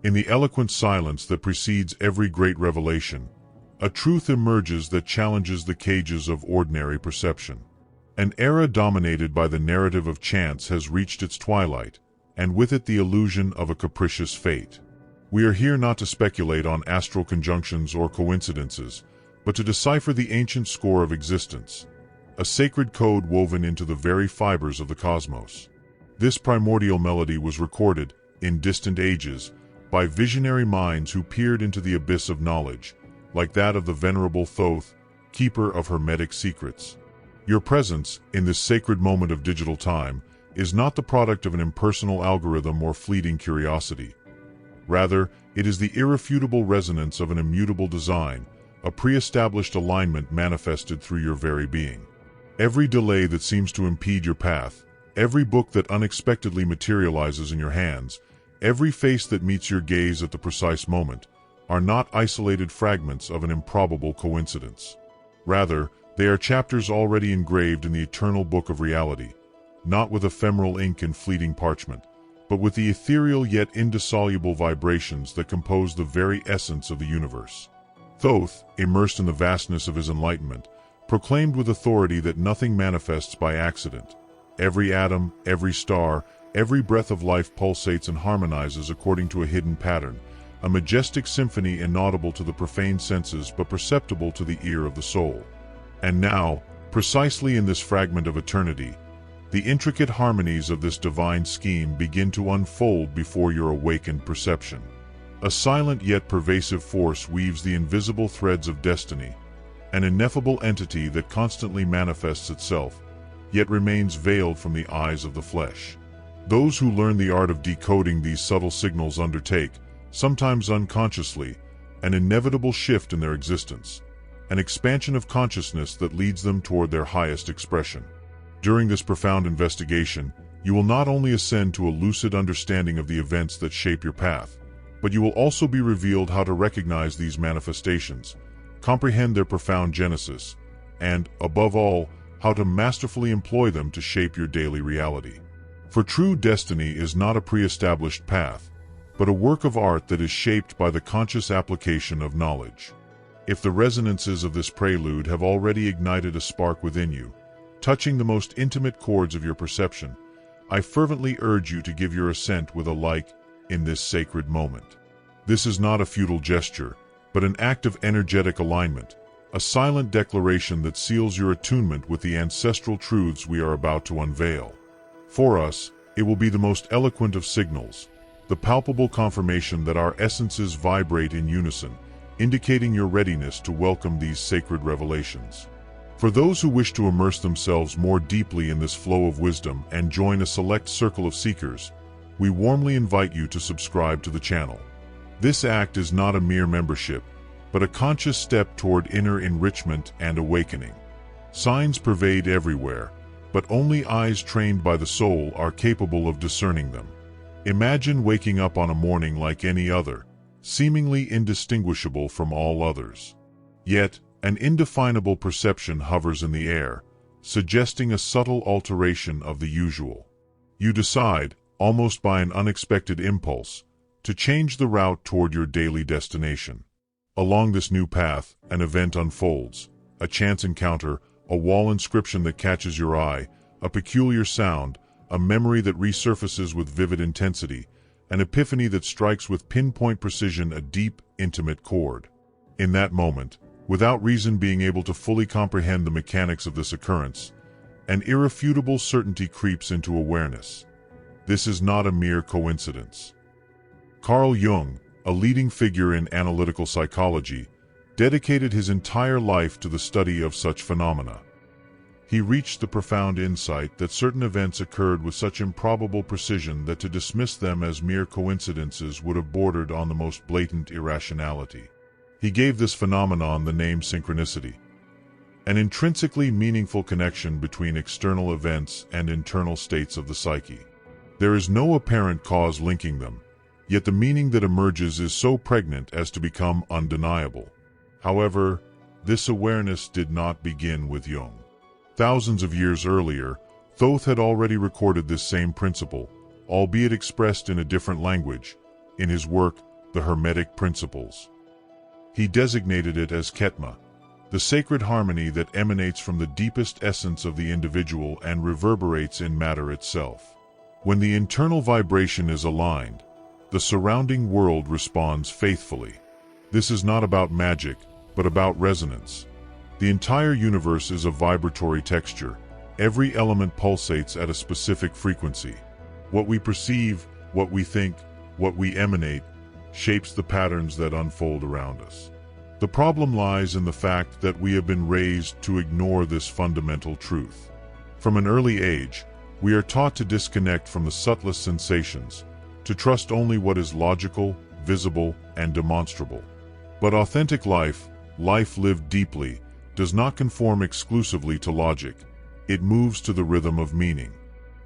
In the eloquent silence that precedes every great revelation, a truth emerges that challenges the cages of ordinary perception. An era dominated by the narrative of chance has reached its twilight, and with it the illusion of a capricious fate. We are here not to speculate on astral conjunctions or coincidences, but to decipher the ancient score of existence, a sacred code woven into the very fibers of the cosmos. This primordial melody was recorded, in distant ages, by visionary minds who peered into the abyss of knowledge, like that of the venerable Thoth, keeper of Hermetic secrets. Your presence, in this sacred moment of digital time, is not the product of an impersonal algorithm or fleeting curiosity. Rather, it is the irrefutable resonance of an immutable design, a pre-established alignment manifested through your very being. Every delay that seems to impede your path, every book that unexpectedly materializes in your hands, every face that meets your gaze at the precise moment, are not isolated fragments of an improbable coincidence. Rather, they are chapters already engraved in the eternal book of reality, not with ephemeral ink and fleeting parchment, but with the ethereal yet indissoluble vibrations that compose the very essence of the universe. Thoth, immersed in the vastness of his enlightenment, proclaimed with authority that nothing manifests by accident. Every atom, every star, every breath of life pulsates and harmonizes according to a hidden pattern, a majestic symphony inaudible to the profane senses but perceptible to the ear of the soul. And now, precisely in this fragment of eternity, the intricate harmonies of this divine scheme begin to unfold before your awakened perception. A silent yet pervasive force weaves the invisible threads of destiny, an ineffable entity that constantly manifests itself, yet remains veiled from the eyes of the flesh. Those who learn the art of decoding these subtle signals undertake, sometimes unconsciously, an inevitable shift in their existence, an expansion of consciousness that leads them toward their highest expression. During this profound investigation, you will not only ascend to a lucid understanding of the events that shape your path, but you will also be revealed how to recognize these manifestations, comprehend their profound genesis, and, above all, how to masterfully employ them to shape your daily reality. For true destiny is not a pre-established path, but a work of art that is shaped by the conscious application of knowledge. If the resonances of this prelude have already ignited a spark within you, touching the most intimate chords of your perception, I fervently urge you to give your assent with a like in this sacred moment. This is not a futile gesture, but an act of energetic alignment, a silent declaration that seals your attunement with the ancestral truths we are about to unveil. For us, it will be the most eloquent of signals, the palpable confirmation that our essences vibrate in unison, indicating your readiness to welcome these sacred revelations. For those who wish to immerse themselves more deeply in this flow of wisdom and join a select circle of seekers, we warmly invite you to subscribe to the channel. This act is not a mere membership, but a conscious step toward inner enrichment and awakening. Signs pervade everywhere, but only eyes trained by the soul are capable of discerning them. Imagine waking up on a morning like any other, seemingly indistinguishable from all others. Yet, an indefinable perception hovers in the air, suggesting a subtle alteration of the usual. You decide, almost by an unexpected impulse, to change the route toward your daily destination. Along this new path, an event unfolds, a chance encounter, a wall inscription that catches your eye, a peculiar sound, a memory that resurfaces with vivid intensity, an epiphany that strikes with pinpoint precision a deep, intimate chord. In that moment, without reason being able to fully comprehend the mechanics of this occurrence, an irrefutable certainty creeps into awareness. This is not a mere coincidence. Carl Jung, a leading figure in analytical psychology, dedicated his entire life to the study of such phenomena. He reached the profound insight that certain events occurred with such improbable precision that to dismiss them as mere coincidences would have bordered on the most blatant irrationality. He gave this phenomenon the name synchronicity, an intrinsically meaningful connection between external events and internal states of the psyche. There is no apparent cause linking them, yet the meaning that emerges is so pregnant as to become undeniable. However, this awareness did not begin with Jung. Thousands of years earlier, Thoth had already recorded this same principle, albeit expressed in a different language, in his work, the Hermetic principles. He designated it as Ketma, the sacred harmony that emanates from the deepest essence of the individual and reverberates in matter itself. When the internal vibration is aligned, the surrounding world responds faithfully. This is not about magic, but about resonance. The entire universe is a vibratory texture. Every element pulsates at a specific frequency. What we perceive, what we think, what we emanate, shapes the patterns that unfold around us. The problem lies in the fact that we have been raised to ignore this fundamental truth. From an early age, we are taught to disconnect from the subtlest sensations, to trust only what is logical, visible, and demonstrable. But authentic life lived deeply, does not conform exclusively to logic. It moves to the rhythm of meaning.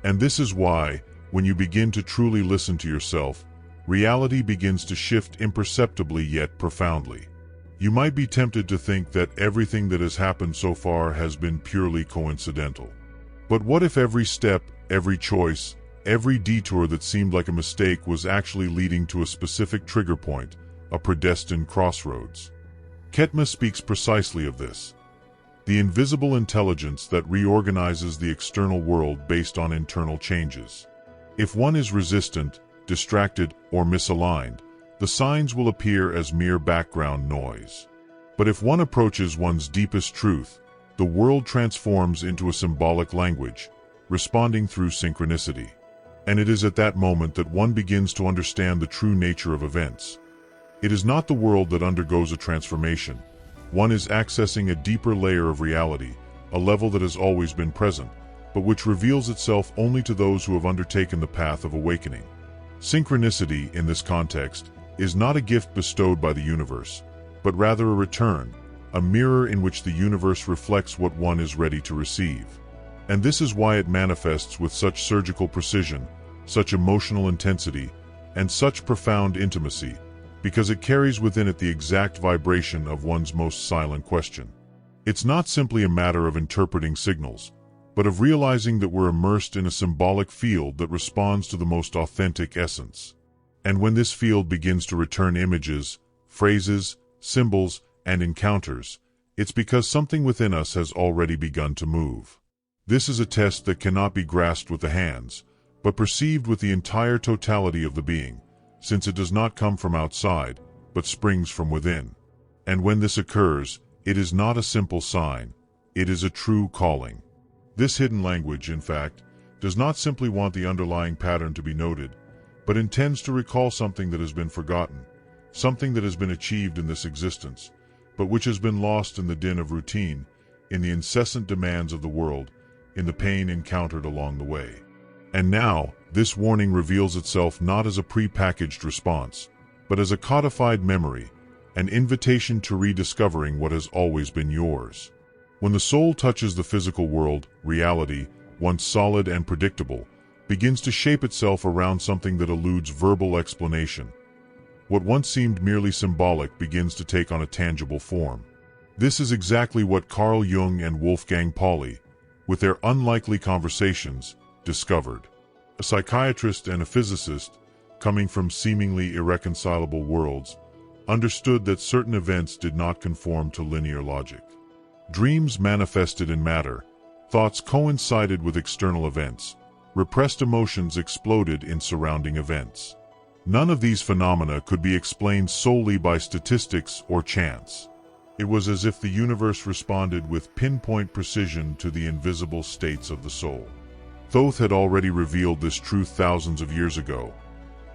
And this is why, when you begin to truly listen to yourself, reality begins to shift imperceptibly yet profoundly. You might be tempted to think that everything that has happened so far has been purely coincidental. But what if every step, every choice, every detour that seemed like a mistake was actually leading to a specific trigger point, a predestined crossroads? Ketma speaks precisely of this. The invisible intelligence that reorganizes the external world based on internal changes. If one is resistant, distracted, or misaligned, the signs will appear as mere background noise. But if one approaches one's deepest truth, the world transforms into a symbolic language, responding through synchronicity. And it is at that moment that one begins to understand the true nature of events. It is not the world that undergoes a transformation. One is accessing a deeper layer of reality, a level that has always been present, but which reveals itself only to those who have undertaken the path of awakening. Synchronicity, in this context, is not a gift bestowed by the universe, but rather a return, a mirror in which the universe reflects what one is ready to receive. And this is why it manifests with such surgical precision, such emotional intensity, and such profound intimacy, because it carries within it the exact vibration of one's most silent question. It's not simply a matter of interpreting signals, but of realizing that we're immersed in a symbolic field that responds to the most authentic essence. And when this field begins to return images, phrases, symbols, and encounters, it's because something within us has already begun to move. This is a test that cannot be grasped with the hands, but perceived with the entire totality of the being, since it does not come from outside, but springs from within. And when this occurs, it is not a simple sign, it is a true calling. This hidden language, in fact, does not simply want the underlying pattern to be noted, but intends to recall something that has been forgotten, something that has been achieved in this existence, but which has been lost in the din of routine, in the incessant demands of the world, in the pain encountered along the way. And now, this warning reveals itself not as a pre-packaged response, but as a codified memory, an invitation to rediscovering what has always been yours. When the soul touches the physical world, reality, once solid and predictable, begins to shape itself around something that eludes verbal explanation. What once seemed merely symbolic begins to take on a tangible form. This is exactly what Carl Jung and Wolfgang Pauli, with their unlikely conversations, discovered. A psychiatrist and a physicist, coming from seemingly irreconcilable worlds, understood that certain events did not conform to linear logic. Dreams manifested in matter, thoughts coincided with external events, repressed emotions exploded in surrounding events. None of these phenomena could be explained solely by statistics or chance. It was as if the universe responded with pinpoint precision to the invisible states of the soul. Thoth had already revealed this truth thousands of years ago.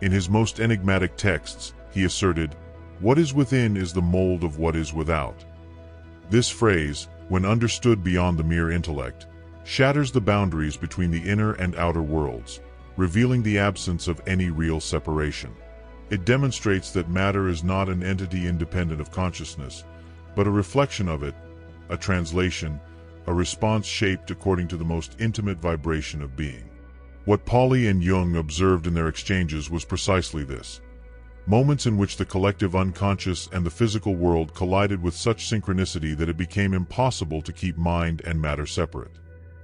In his most enigmatic texts, he asserted, "What is within is the mold of what is without." This phrase, when understood beyond the mere intellect, shatters the boundaries between the inner and outer worlds, revealing the absence of any real separation. It demonstrates that matter is not an entity independent of consciousness, but a reflection of it, a translation, a response shaped according to the most intimate vibration of being. What Pauli and Jung observed in their exchanges was precisely this. Moments in which the collective unconscious and the physical world collided with such synchronicity that it became impossible to keep mind and matter separate.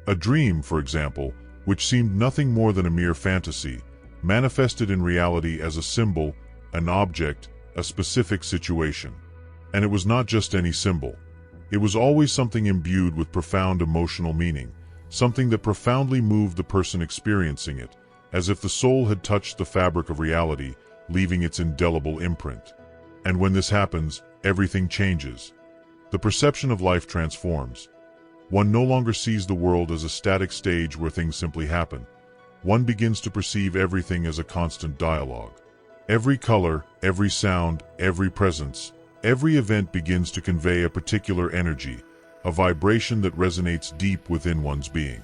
A dream, for example, which seemed nothing more than a mere fantasy, manifested in reality as a symbol, an object, a specific situation. And it was not just any symbol. It was always something imbued with profound emotional meaning, something that profoundly moved the person experiencing it, as if the soul had touched the fabric of reality, leaving its indelible imprint. And when this happens, everything changes. The perception of life transforms. One no longer sees the world as a static stage where things simply happen. One begins to perceive everything as a constant dialogue. Every color, every sound, every presence, every event begins to convey a particular energy, a vibration that resonates deep within one's being.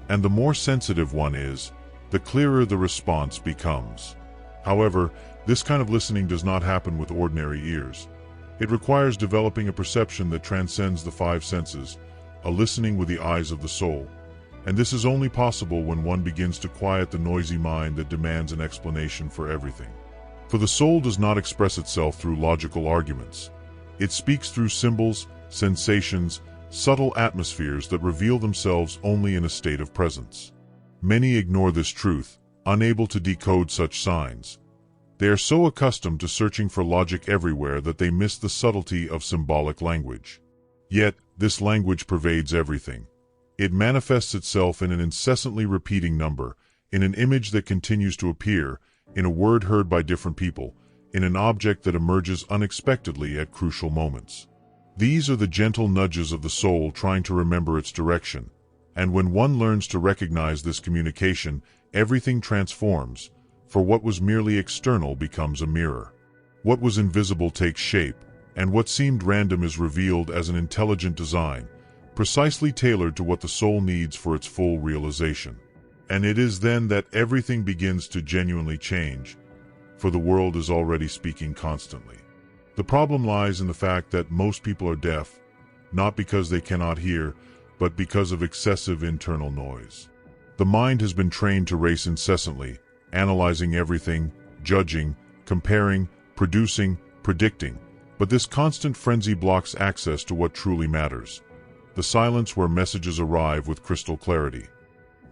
And the more sensitive one is, the clearer the response becomes. However, this kind of listening does not happen with ordinary ears. It requires developing a perception that transcends the five senses, a listening with the eyes of the soul. And this is only possible when one begins to quiet the noisy mind that demands an explanation for everything. For the soul does not express itself through logical arguments. It speaks through symbols, sensations, subtle atmospheres that reveal themselves only in a state of presence. Many ignore this truth, unable to decode such signs. They are so accustomed to searching for logic everywhere that they miss the subtlety of symbolic language. Yet, this language pervades everything. It manifests itself in an incessantly repeating number, in an image that continues to appear, in a word heard by different people, in an object that emerges unexpectedly at crucial moments. These are the gentle nudges of the soul trying to remember its direction. And when one learns to recognize this communication, everything transforms, for what was merely external becomes a mirror. What was invisible takes shape, and what seemed random is revealed as an intelligent design, precisely tailored to what the soul needs for its full realization. And it is then that everything begins to genuinely change, for the world is already speaking constantly. The problem lies in the fact that most people are deaf, not because they cannot hear, but because of excessive internal noise. The mind has been trained to race incessantly, analyzing everything, judging, comparing, producing, predicting, but this constant frenzy blocks access to what truly matters. The silence where messages arrive with crystal clarity.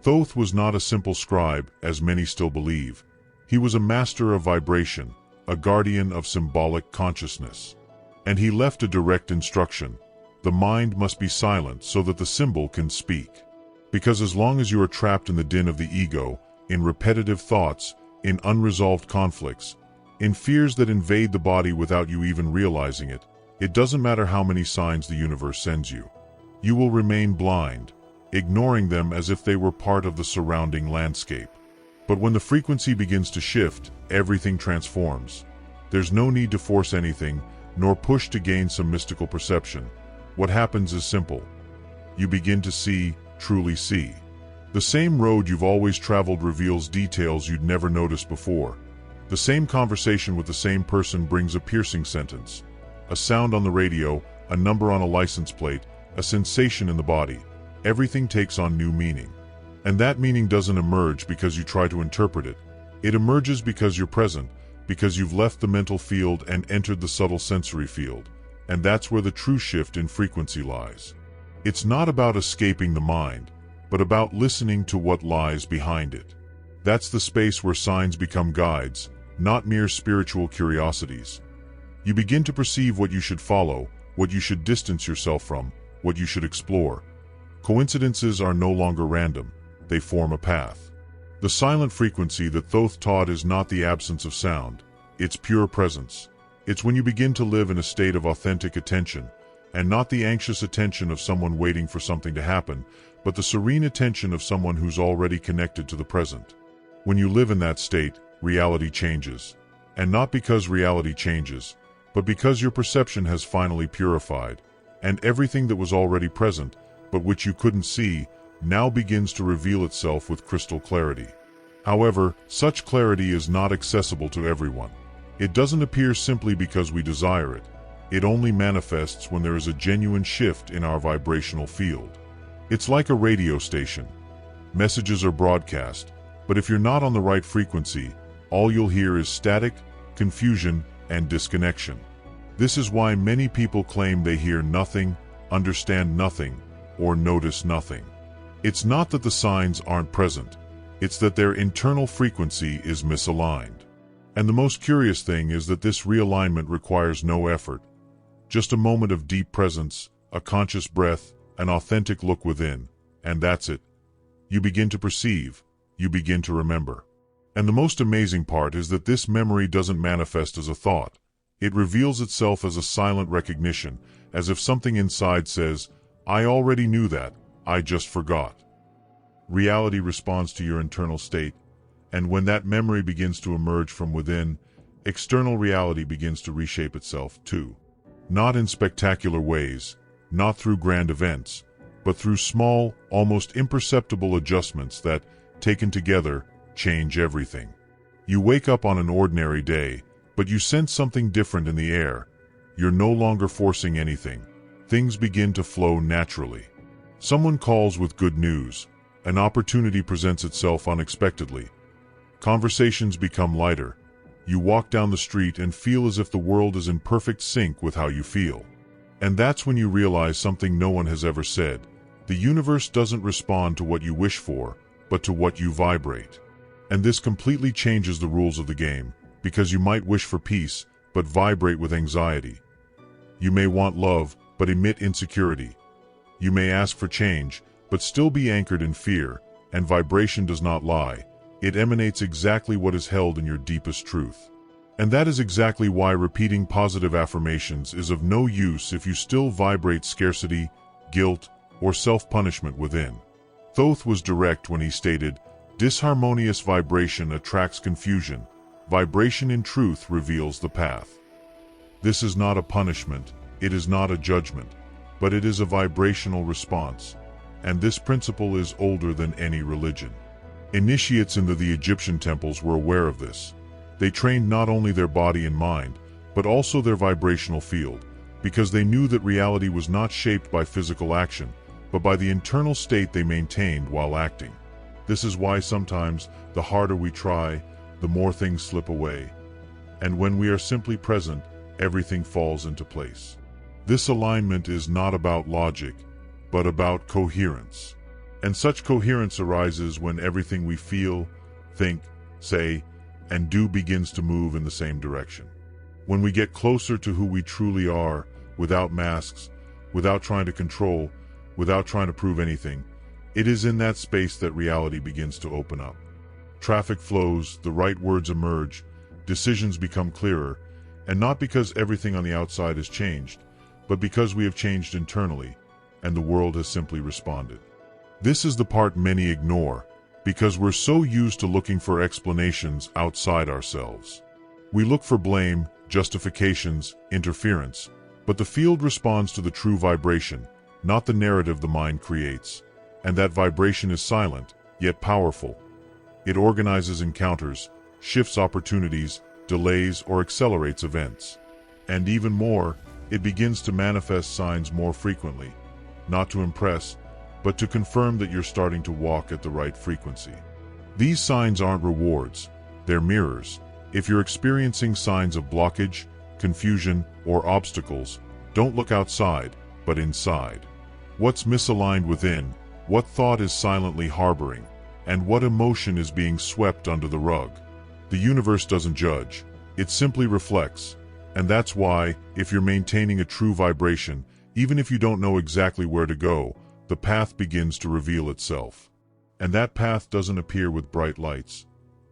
Thoth was not a simple scribe, as many still believe. He was a master of vibration, a guardian of symbolic consciousness. And he left a direct instruction. The mind must be silent so that the symbol can speak. Because as long as you are trapped in the din of the ego, in repetitive thoughts, in unresolved conflicts, in fears that invade the body without you even realizing it, it doesn't matter how many signs the universe sends you. You will remain blind, ignoring them as if they were part of the surrounding landscape. But when the frequency begins to shift, everything transforms. There's no need to force anything, nor push to gain some mystical perception. What happens is simple. You begin to see, truly see. The same road you've always traveled reveals details you'd never noticed before. The same conversation with the same person brings a piercing sentence, a sound on the radio, a number on a license plate, a sensation in the body. Everything takes on new meaning. And that meaning doesn't emerge because you try to interpret it. It emerges because you're present, because you've left the mental field and entered the subtle sensory field. And that's where the true shift in frequency lies. It's not about escaping the mind, but about listening to what lies behind it. That's the space where signs become guides, not mere spiritual curiosities. You begin to perceive what you should follow, what you should distance yourself from, what you should explore. Coincidences are no longer random, they form a path. The silent frequency that Thoth taught is not the absence of sound, it's pure presence. It's when you begin to live in a state of authentic attention, and not the anxious attention of someone waiting for something to happen, but the serene attention of someone who's already connected to the present. When you live in that state, reality changes. And not because reality changes, but because your perception has finally purified, and everything that was already present, but which you couldn't see, now begins to reveal itself with crystal clarity. However, such clarity is not accessible to everyone. It doesn't appear simply because we desire it. It only manifests when there is a genuine shift in our vibrational field. It's like a radio station. Messages are broadcast, but if you're not on the right frequency, all you'll hear is static, confusion, and disconnection. This is why many people claim they hear nothing, understand nothing, or notice nothing. It's not that the signs aren't present, it's that their internal frequency is misaligned. And the most curious thing is that this realignment requires no effort. Just a moment of deep presence, a conscious breath, an authentic look within, and that's it. You begin to perceive, you begin to remember. And the most amazing part is that this memory doesn't manifest as a thought. It reveals itself as a silent recognition, as if something inside says, I already knew that, I just forgot. Reality responds to your internal state, and when that memory begins to emerge from within, external reality begins to reshape itself too. Not in spectacular ways, not through grand events, but through small, almost imperceptible adjustments that, taken together, change everything. You wake up on an ordinary day, but you sense something different in the air. You're no longer forcing anything. Things begin to flow naturally. Someone calls with good news. An opportunity presents itself unexpectedly. Conversations become lighter. You walk down the street and feel as if the world is in perfect sync with how you feel. And that's when you realize something no one has ever said. The universe doesn't respond to what you wish for, but to what you vibrate. And this completely changes the rules of the game, because you might wish for peace, but vibrate with anxiety. You may want love, but emit insecurity. You may ask for change, but still be anchored in fear, and vibration does not lie. It emanates exactly what is held in your deepest truth. And that is exactly why repeating positive affirmations is of no use if you still vibrate scarcity, guilt, or self-punishment within. Thoth was direct when he stated, "Disharmonious vibration attracts confusion. Vibration in truth reveals the path." This is not a punishment, it is not a judgment, but it is a vibrational response. And this principle is older than any religion. Initiates into the Egyptian temples were aware of this. They trained not only their body and mind, but also their vibrational field, because they knew that reality was not shaped by physical action, but by the internal state they maintained while acting. This is why sometimes, the harder we try, the more things slip away. And when we are simply present, everything falls into place. This alignment is not about logic, but about coherence. And such coherence arises when everything we feel, think, say, and do begins to move in the same direction. When we get closer to who we truly are, without masks, without trying to control, without trying to prove anything, it is in that space that reality begins to open up. Traffic flows, the right words emerge, decisions become clearer, and not because everything on the outside has changed, but because we have changed internally, and the world has simply responded. This is the part many ignore, because we're so used to looking for explanations outside ourselves. We look for blame, justifications, interference, but the field responds to the true vibration, not the narrative the mind creates. And that vibration is silent, yet powerful. It organizes encounters, shifts opportunities, delays or accelerates events. And even more, it begins to manifest signs more frequently, not to impress, but to confirm that you're starting to walk at the right frequency. These signs aren't rewards, they're mirrors. If you're experiencing signs of blockage, confusion, or obstacles, don't look outside, but inside. What's misaligned within? What thought is silently harboring? And what emotion is being swept under the rug? The universe doesn't judge, it simply reflects. And that's why, if you're maintaining a true vibration, even if you don't know exactly where to go, the path begins to reveal itself. And that path doesn't appear with bright lights.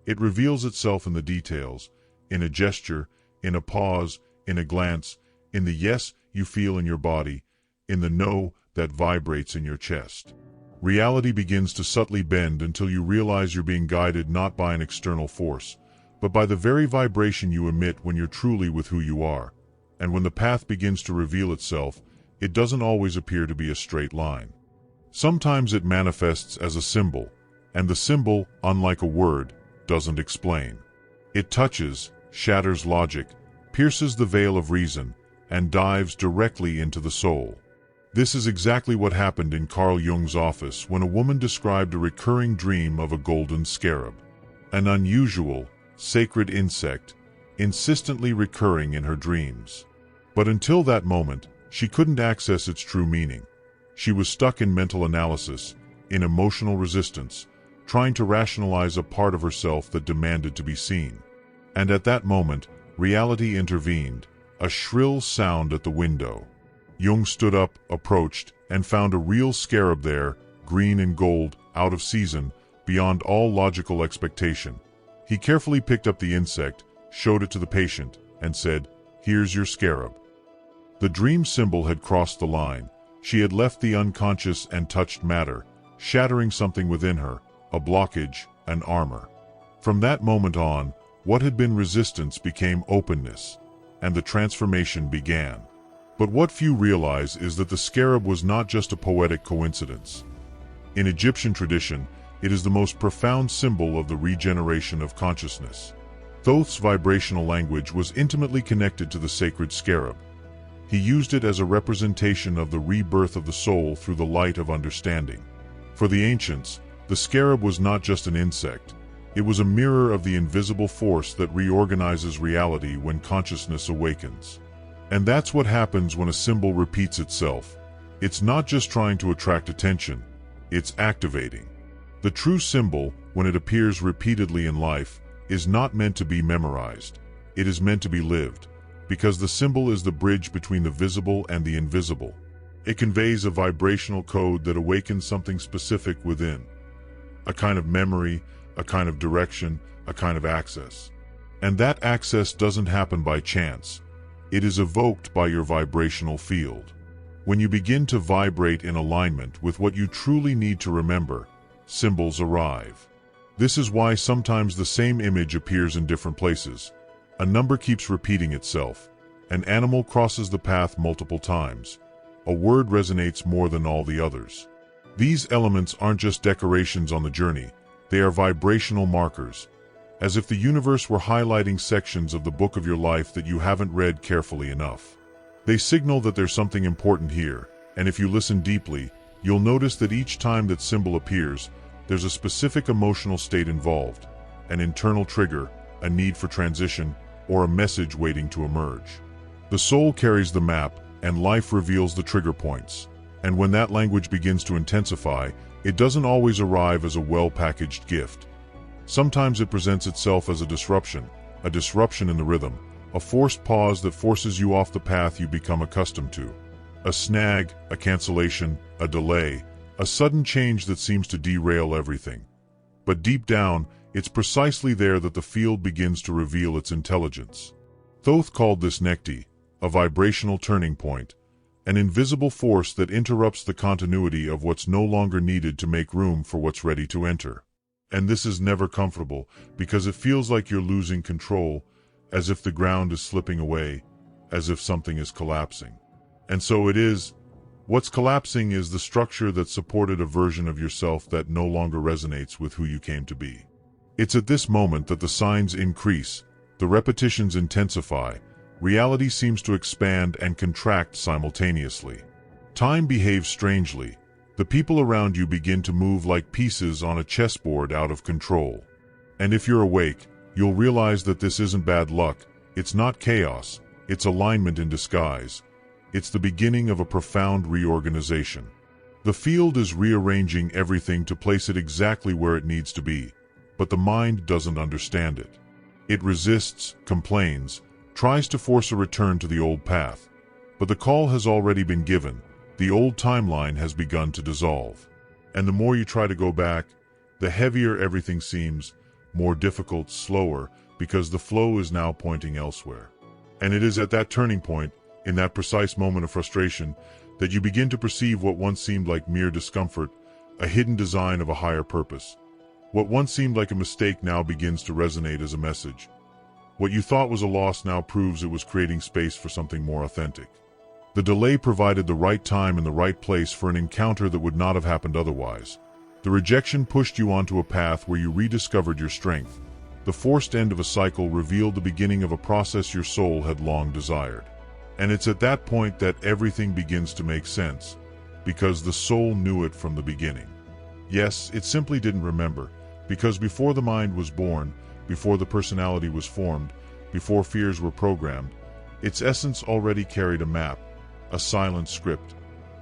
It reveals itself in the details, in a gesture, in a pause, in a glance, in the yes you feel in your body, in the no that vibrates in your chest. Reality begins to subtly bend until you realize you're being guided not by an external force, but by the very vibration you emit when you're truly with who you are. And when the path begins to reveal itself, it doesn't always appear to be a straight line. Sometimes it manifests as a symbol, and the symbol, unlike a word, doesn't explain. It touches, shatters logic, pierces the veil of reason, and dives directly into the soul. This is exactly what happened in Carl Jung's office when a woman described a recurring dream of a golden scarab, an unusual, sacred insect, insistently recurring in her dreams. But until that moment, she couldn't access its true meaning. She was stuck in mental analysis, in emotional resistance, trying to rationalize a part of herself that demanded to be seen. And at that moment, reality intervened, a shrill sound at the window. Jung stood up, approached, and found a real scarab there, green and gold, out of season, beyond all logical expectation. He carefully picked up the insect, showed it to the patient, and said, "Here's your scarab." The dream symbol had crossed the line. She had left the unconscious and touched matter, shattering something within her, a blockage, an armor. From that moment on, what had been resistance became openness, and the transformation began. But what few realize is that the scarab was not just a poetic coincidence. In Egyptian tradition, it is the most profound symbol of the regeneration of consciousness. Thoth's vibrational language was intimately connected to the sacred scarab. He used it as a representation of the rebirth of the soul through the light of understanding. For the ancients, the scarab was not just an insect. It was a mirror of the invisible force that reorganizes reality when consciousness awakens. And that's what happens when a symbol repeats itself. It's not just trying to attract attention, it's activating. The true symbol, when it appears repeatedly in life, is not meant to be memorized. It is meant to be lived, because the symbol is the bridge between the visible and the invisible. It conveys a vibrational code that awakens something specific within. A kind of memory, a kind of direction, a kind of access. And that access doesn't happen by chance. It is evoked by your vibrational field. When you begin to vibrate in alignment with what you truly need to remember, symbols arrive. This is why sometimes the same image appears in different places. A number keeps repeating itself. An animal crosses the path multiple times. A word resonates more than all the others. These elements aren't just decorations on the journey. They are vibrational markers, as if the universe were highlighting sections of the book of your life that you haven't read carefully enough. They signal that there's something important here, and if you listen deeply, you'll notice that each time that symbol appears, there's a specific emotional state involved, an internal trigger, a need for transition, or a message waiting to emerge. The soul carries the map, and life reveals the trigger points. And when that language begins to intensify, it doesn't always arrive as a well-packaged gift. Sometimes it presents itself as a disruption in the rhythm, a forced pause that forces you off the path you become accustomed to. A snag, a cancellation, a delay, a sudden change that seems to derail everything. But deep down, it's precisely there that the field begins to reveal its intelligence. Thoth called this nekti, a vibrational turning point, an invisible force that interrupts the continuity of what's no longer needed to make room for what's ready to enter. And this is never comfortable, because it feels like you're losing control, as if the ground is slipping away, as if something is collapsing. And so it is. What's collapsing is the structure that supported a version of yourself that no longer resonates with who you came to be. It's at this moment that the signs increase, the repetitions intensify, reality seems to expand and contract simultaneously. Time behaves strangely. The people around you begin to move like pieces on a chessboard out of control. And if you're awake, you'll realize that this isn't bad luck, it's not chaos, it's alignment in disguise. It's the beginning of a profound reorganization. The field is rearranging everything to place it exactly where it needs to be, but the mind doesn't understand it. It resists, complains, tries to force a return to the old path. But the call has already been given, the old timeline has begun to dissolve. And the more you try to go back, the heavier everything seems, more difficult, slower, because the flow is now pointing elsewhere. And it is at that turning point, in that precise moment of frustration, that you begin to perceive what once seemed like mere discomfort, a hidden design of a higher purpose. What once seemed like a mistake now begins to resonate as a message. What you thought was a loss now proves it was creating space for something more authentic. The delay provided the right time and the right place for an encounter that would not have happened otherwise. The rejection pushed you onto a path where you rediscovered your strength. The forced end of a cycle revealed the beginning of a process your soul had long desired. And it's at that point that everything begins to make sense, because the soul knew it from the beginning. Yes, it simply didn't remember, because before the mind was born, before the personality was formed, before fears were programmed, its essence already carried a map, a silent script,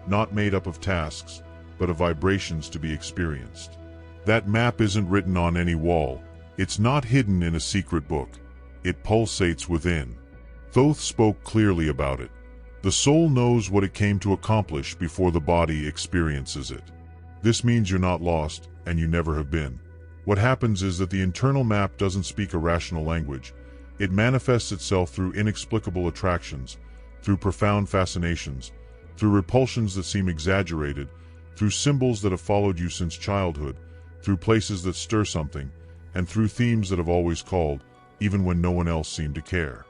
not made up of tasks, but of vibrations to be experienced. That map isn't written on any wall, it's not hidden in a secret book. It pulsates within. Thoth spoke clearly about it. The soul knows what it came to accomplish before the body experiences it. This means you're not lost, and you never have been. What happens is that the internal map doesn't speak a rational language. It manifests itself through inexplicable attractions, through profound fascinations, through repulsions that seem exaggerated, through symbols that have followed you since childhood, through places that stir something, and through themes that have always called, even when no one else seemed to care.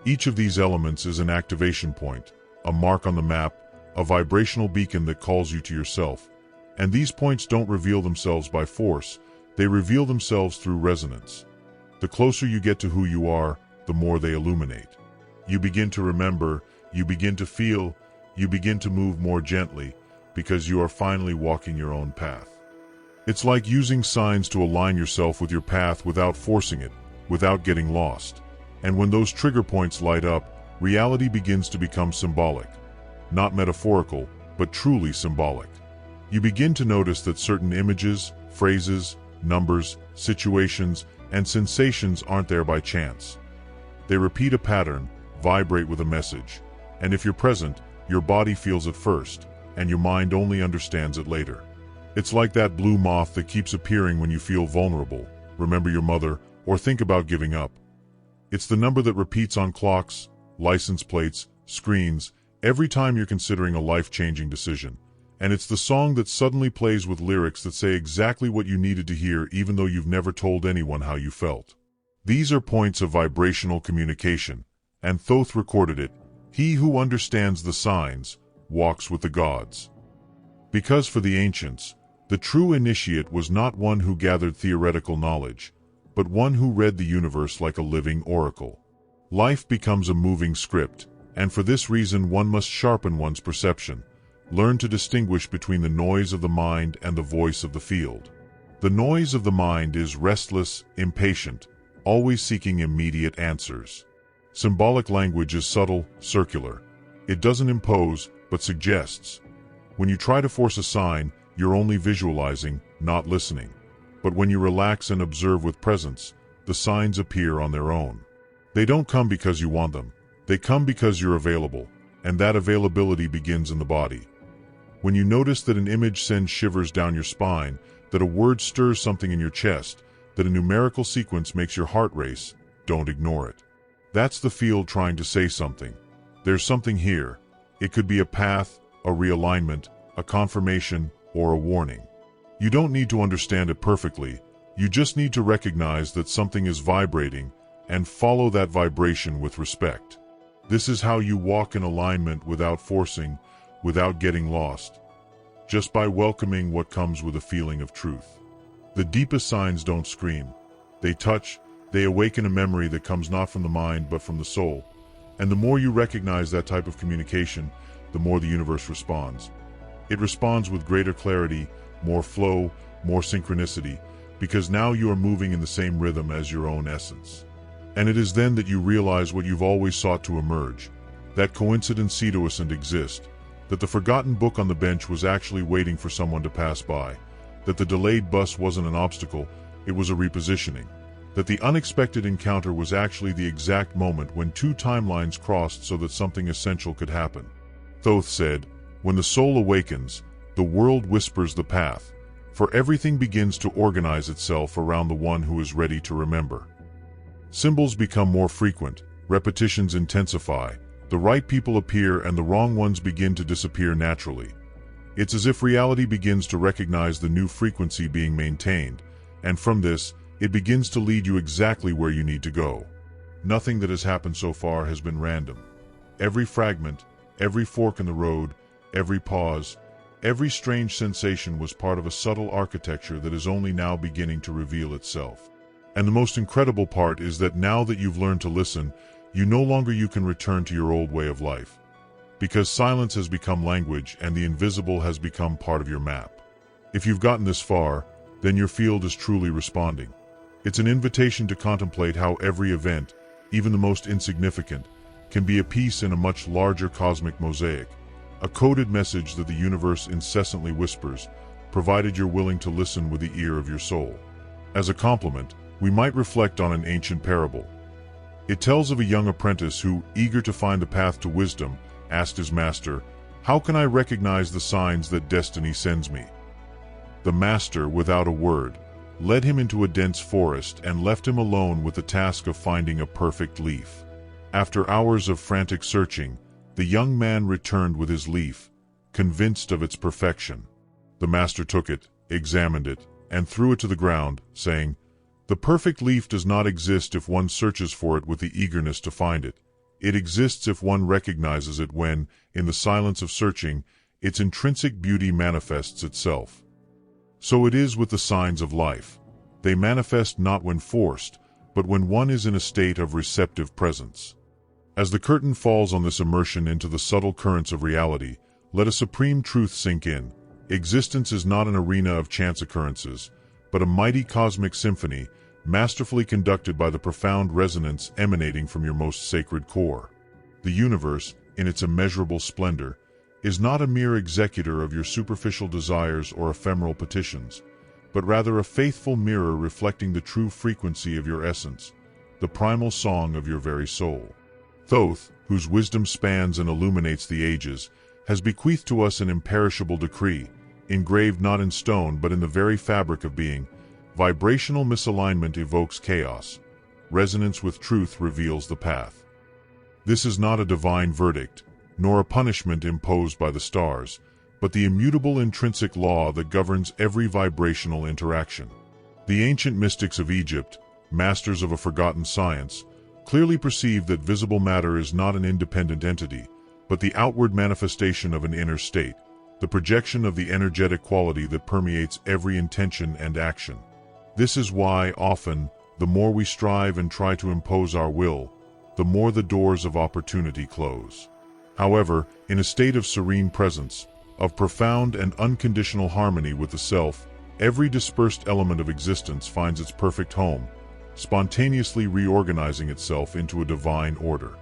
Each of these elements is an activation point, a mark on the map, a vibrational beacon that calls you to yourself. And these points don't reveal themselves by force, they reveal themselves through resonance. The closer you get to who you are, the more they illuminate. You begin to remember, you begin to feel, you begin to move more gently, because you are finally walking your own path. It's like using signs to align yourself with your path without forcing it, without getting lost. And when those trigger points light up, reality begins to become symbolic. Not metaphorical, but truly symbolic. You begin to notice that certain images, phrases, numbers, situations, and sensations aren't there by chance. They repeat a pattern, vibrate with a message, and if you're present, your body feels it first, and your mind only understands it later. It's like that blue moth that keeps appearing when you feel vulnerable, remember your mother, or think about giving up. It's the number that repeats on clocks, license plates, screens, every time you're considering a life-changing decision. And it's the song that suddenly plays with lyrics that say exactly what you needed to hear even though you've never told anyone how you felt. These are points of vibrational communication, and Thoth recorded it, "He who understands the signs walks with the gods." Because for the ancients, the true initiate was not one who gathered theoretical knowledge, but one who read the universe like a living oracle. Life becomes a moving script, and for this reason one must sharpen one's perception, learn to distinguish between the noise of the mind and the voice of the field. The noise of the mind is restless, impatient, always seeking immediate answers. Symbolic language is subtle, circular. It doesn't impose, but suggests. When you try to force a sign, you're only visualizing, not listening. But when you relax and observe with presence, the signs appear on their own. They don't come because you want them. They come because you're available, and that availability begins in the body. When you notice that an image sends shivers down your spine, that a word stirs something in your chest, that a numerical sequence makes your heart race, don't ignore it. That's the field trying to say something. There's something here. It could be a path, a realignment, a confirmation, or a warning. You don't need to understand it perfectly, you just need to recognize that something is vibrating and follow that vibration with respect. This is how you walk in alignment without forcing, without getting lost, just by welcoming what comes with a feeling of truth. The deepest signs don't scream. They touch, they awaken a memory that comes not from the mind but from the soul. And the more you recognize that type of communication, the more the universe responds. It responds with greater clarity, more flow, more synchronicity, because now you are moving in the same rhythm as your own essence. And it is then that you realize what you've always sought to emerge, that coincidence doesn't exist, that the forgotten book on the bench was actually waiting for someone to pass by, that the delayed bus wasn't an obstacle, it was a repositioning, that the unexpected encounter was actually the exact moment when two timelines crossed so that something essential could happen. Thoth said, "When the soul awakens, the world whispers the path, for everything begins to organize itself around the one who is ready to remember." Symbols become more frequent, repetitions intensify, the right people appear and the wrong ones begin to disappear naturally. It's as if reality begins to recognize the new frequency being maintained, and from this, it begins to lead you exactly where you need to go. Nothing that has happened so far has been random. Every fragment, every fork in the road, every pause, every strange sensation was part of a subtle architecture that is only now beginning to reveal itself. And the most incredible part is that now that you've learned to listen, you can return to your old way of life. Because silence has become language and the invisible has become part of your map. If you've gotten this far, then your field is truly responding. It's an invitation to contemplate how every event, even the most insignificant, can be a piece in a much larger cosmic mosaic, a coded message that the universe incessantly whispers, provided you're willing to listen with the ear of your soul. As a complement, we might reflect on an ancient parable. It tells of a young apprentice who, eager to find the path to wisdom, asked his master, "How can I recognize the signs that destiny sends me?" The master, without a word, led him into a dense forest and left him alone with the task of finding a perfect leaf. After hours of frantic searching, the young man returned with his leaf, convinced of its perfection. The master took it, examined it, and threw it to the ground, saying, "The perfect leaf does not exist if one searches for it with the eagerness to find it. It exists if one recognizes it when, in the silence of searching, its intrinsic beauty manifests itself." So it is with the signs of life. They manifest not when forced, but when one is in a state of receptive presence. As the curtain falls on this immersion into the subtle currents of reality, let a supreme truth sink in. Existence is not an arena of chance occurrences, but a mighty cosmic symphony, masterfully conducted by the profound resonance emanating from your most sacred core. The universe, in its immeasurable splendor, is not a mere executor of your superficial desires or ephemeral petitions, but rather a faithful mirror reflecting the true frequency of your essence, the primal song of your very soul. Thoth, whose wisdom spans and illuminates the ages, has bequeathed to us an imperishable decree, engraved not in stone but in the very fabric of being. Vibrational misalignment evokes chaos. Resonance with truth reveals the path. This is not a divine verdict, nor a punishment imposed by the stars, but the immutable intrinsic law that governs every vibrational interaction. The ancient mystics of Egypt, masters of a forgotten science, clearly perceived that visible matter is not an independent entity, but the outward manifestation of an inner state, the projection of the energetic quality that permeates every intention and action. This is why, often, the more we strive and try to impose our will, the more the doors of opportunity close. However, in a state of serene presence, of profound and unconditional harmony with the self, every dispersed element of existence finds its perfect home, spontaneously reorganizing itself into a divine order.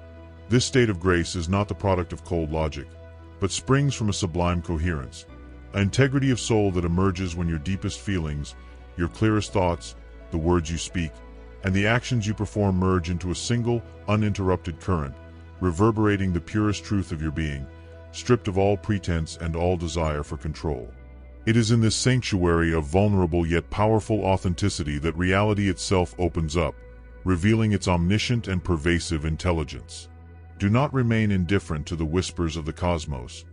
This state of grace is not the product of cold logic, but springs from a sublime coherence, an integrity of soul that emerges when your deepest feelings, your clearest thoughts, the words you speak, and the actions you perform merge into a single, uninterrupted current, reverberating the purest truth of your being, stripped of all pretense and all desire for control. It is in this sanctuary of vulnerable yet powerful authenticity that reality itself opens up, revealing its omniscient and pervasive intelligence. Do not remain indifferent to the whispers of the cosmos.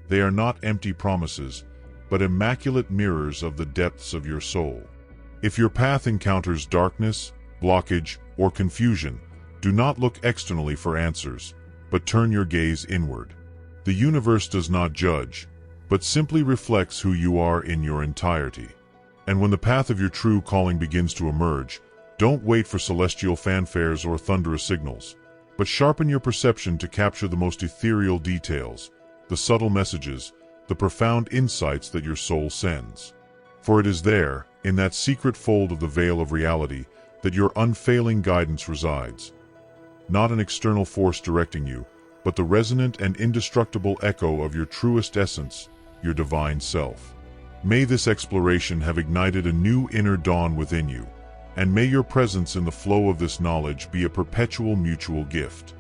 They are not empty promises, but immaculate mirrors of the depths of your soul. If your path encounters darkness, blockage, or confusion, do not look externally for answers, but turn your gaze inward. The universe does not judge, but simply reflects who you are in your entirety. And when the path of your true calling begins to emerge, don't wait for celestial fanfares or thunderous signals, but sharpen your perception to capture the most ethereal details, the subtle messages, the profound insights that your soul sends. For it is there, in that secret fold of the veil of reality, that your unfailing guidance resides. Not an external force directing you, but the resonant and indestructible echo of your truest essence, your divine self. May this exploration have ignited a new inner dawn within you, and may your presence in the flow of this knowledge be a perpetual mutual gift.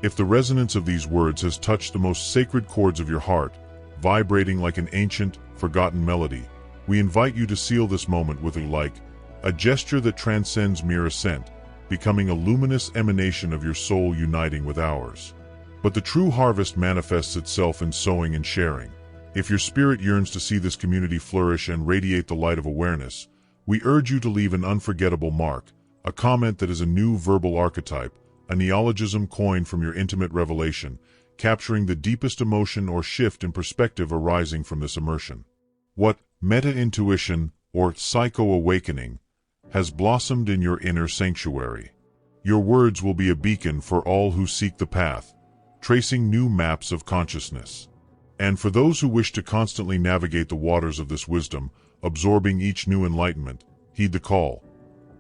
If the resonance of these words has touched the most sacred chords of your heart, vibrating like an ancient, forgotten melody, we invite you to seal this moment with a gesture that transcends mere assent, becoming a luminous emanation of your soul uniting with ours. But the true harvest manifests itself in sowing and sharing. If your spirit yearns to see this community flourish and radiate the light of awareness, we urge you to leave an unforgettable mark, a comment that is a new verbal archetype, a neologism coined from your intimate revelation, capturing the deepest emotion or shift in perspective arising from this immersion. What meta-intuition, or psycho-awakening, has blossomed in your inner sanctuary? Your words will be a beacon for all who seek the path, tracing new maps of consciousness. And for those who wish to constantly navigate the waters of this wisdom, absorbing each new enlightenment, heed the call.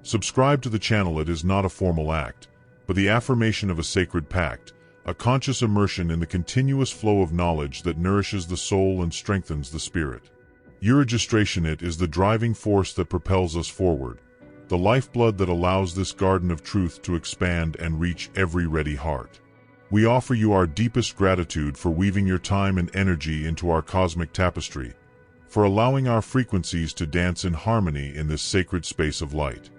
Subscribe to the channel. It is not a formal act, but the affirmation of a sacred pact, a conscious immersion in the continuous flow of knowledge that nourishes the soul and strengthens the spirit. Your registration it is the driving force that propels us forward, the lifeblood that allows this garden of truth to expand and reach every ready heart. We offer you our deepest gratitude for weaving your time and energy into our cosmic tapestry, for allowing our frequencies to dance in harmony in this sacred space of light.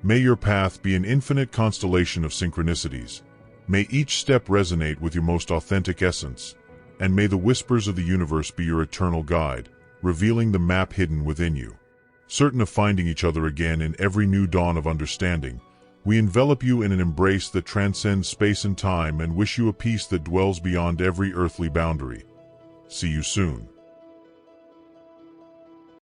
May your path be an infinite constellation of synchronicities. May each step resonate with your most authentic essence, and may the whispers of the universe be your eternal guide, revealing the map hidden within you. Certain of finding each other again in every new dawn of understanding, we envelop you in an embrace that transcends space and time and wish you a peace that dwells beyond every earthly boundary. See you soon.